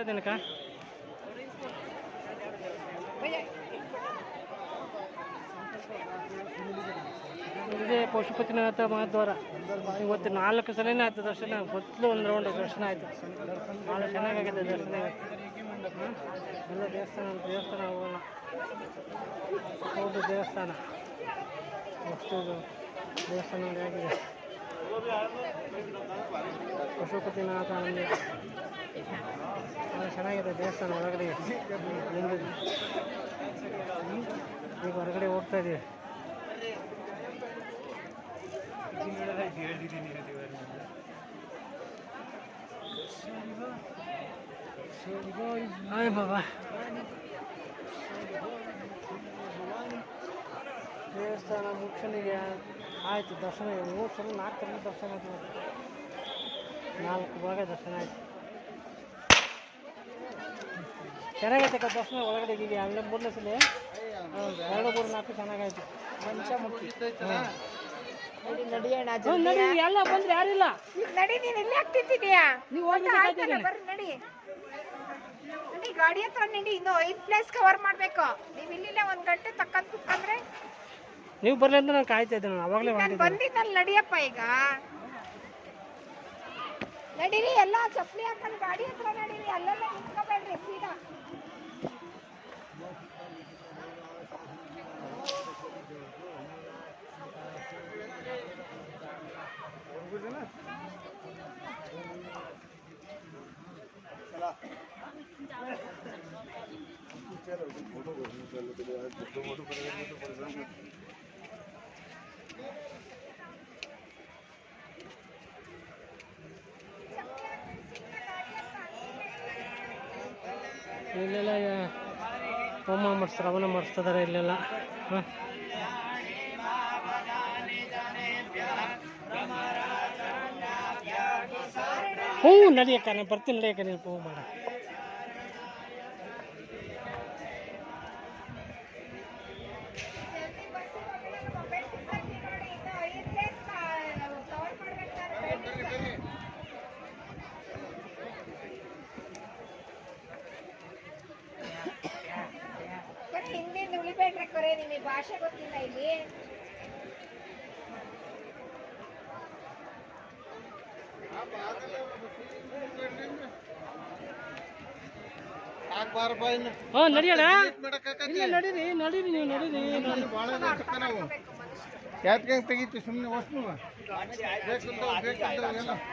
ಇದ್ದೇನಕ್ಕ ಇದೇ ಪಶುಪತಿನಾಥ ಮಹಾದ್ವಾರ ಇವತ್ತು 4 ಸಲನೇ ಆಯ್ತು ದರ್ಶನ. ಮೊದಲು ಒಂದು ರೌಂಡ್ ದರ್ಶನ ಆಯಿತು, ಭಾಳ ಚೆನ್ನಾಗಾಗಿದೆ ದರ್ಶನ. ಎಲ್ಲ ದೇವಸ್ಥಾನ ಹೋಗೋಣ. ಹೌದು ದೇವಸ್ಥಾನ, ಅಷ್ಟು ದೇವಸ್ಥಾನ ನೋಡಿ ಆಗಿದೆ. ಪಶುಪತಿನಾಥ ಮಂದಿರ ಭಾಳ ಚೆನ್ನಾಗಿದೆ ದೇವಸ್ಥಾನ. ಒಳಗಡೆ ಈಗ ಹೊರಗಡೆ ಹೋಗ್ತಾ ಇದೀವಿ. ಹಾಯ್ ಬಾಬಾ, ದೇವಸ್ಥಾನ ಮುಖ್ಯನಿಗೆ ಆಯಿತು ದರ್ಶನ. 3 ಸಲ 4 ಸಲ ದರ್ಶನ ಆಯಿತು. 4 ಭಾಗ ದರ್ಶನ ಆಯಿತು. ಚೆನ್ನಾಗೈತೆ ದರ್ಶನ. ಒಳಗಡೆ ಈಗ 2-3 ಸಲ 2-3-4 ಚೆನ್ನಾಗಾಯ್ತು. ಎಲ್ಲ ಬಂದ್ರೆ ಯಾರಿಲ್ಲ. ನಡಿ, ನೀನು ಇಲ್ಲಿ ಆಗ್ತಿದ್ದೀಯಾ? ನೀವು ನಡಿ ಗಾಡಿ ಹತ್ರ ನಡಿ. ಇನ್ನು 5 ಪ್ಲೇಸ್ ಕವರ್ ಮಾಡ್ಬೇಕು. ನೀವು ಇಲ್ಲಿಲ್ಲ 1 ಗಂಟೆ ತಕ್ಕಂತ ಕುತ್ಕೊಂಡ್ರೆ ನೀವು ಬರ್ಲಿ ಅಂತ ನಾನು ಕಾಯ್ತಾ ಇದ್ದೆ. ನಾನು ಅವಾಗಲೇ ಬಂದಿದ್ದಲ್ಲಿ ನಡಿಯಪ್ಪ. ಈಗ ನಡೀರಿ, ಎಲ್ಲ ಚಪ್ಪಲಿ ಹಾಕೊಂಡು ಗಾಡಿ ಹತ್ರ ನಡೀರಿ. ಅಲ್ಲೆಲ್ಲ ನಿಂತ್ಕೋಬೇಡ್ರಿ, ಸೀದಾ. ಇಲ್ಲೆಲ್ಲ ಹೋಮ ಮಾಡಿಸ್ತಾರೆ, ಹವನ ಮಾಡಿಸ್ತಿದ್ದಾರೆ ಇಲ್ಲೆಲ್ಲ. ಹ್ಞೂ ನಡಿಯಕ್ಕ, ನಾನು ಬರ್ತೀನಿ. ನಡಿಯಕ್ಕ, ನೀನು ಹ್ಞೂ ಮಾಡ. ಹಿಂದಿಂದ ಉಳಿಬೇಡ್ರೆ ಕೊರೆ, ನಿಮಗೆ ಭಾಷೆ ಗೊತ್ತಿಲ್ಲ ಇಲ್ಲಿ. ನಡಿಯೋಣ. ಇಲ್ಲ ನಡೀರಿ ನೀವು ನಡೀರಿ. ಯಾಕೆ ತೆಗೀತಿ ಸುಮ್ಮನೆ ವಸ್ತು